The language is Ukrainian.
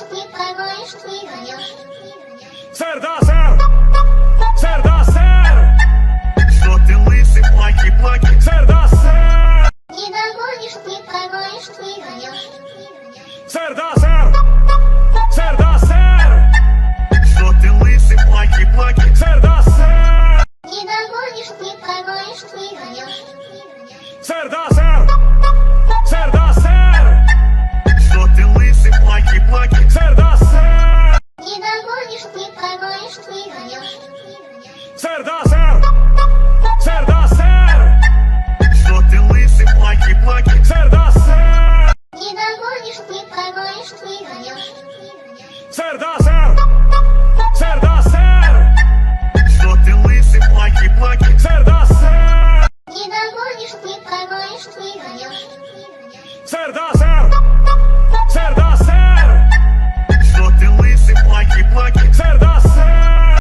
не поймаешь, не гонешь. Сэр, да, сэр! Сэр, да, сэр! Что ты лысый, плаки-плаки? Сэр, да, сэр! Не догонишь, не поймаешь, не гонешь. Сэр, да, сэр! Сэр, да, сэр! Что ты лысый, плаки-плаки? Сэр, да, сэр! Не догонишь, не поймаешь, не гонешь. Сэр, да, сэр! Сэр, да, сэр! Что ты лысый, плаки-плаки? Сэр, да, сэр! Не догонишь, не поймаешь, не гонешь. Сэр, да, сэр! Сэр, да, сэр! Что ты лысый, плаки-плаки? Сэр, да, сэр! Не догонишь, не поймаешь, не гонешь. Сэр, да, сэр! Сэр, да, сэр! Что ты лысый, плаки-плаки? Сэр, да,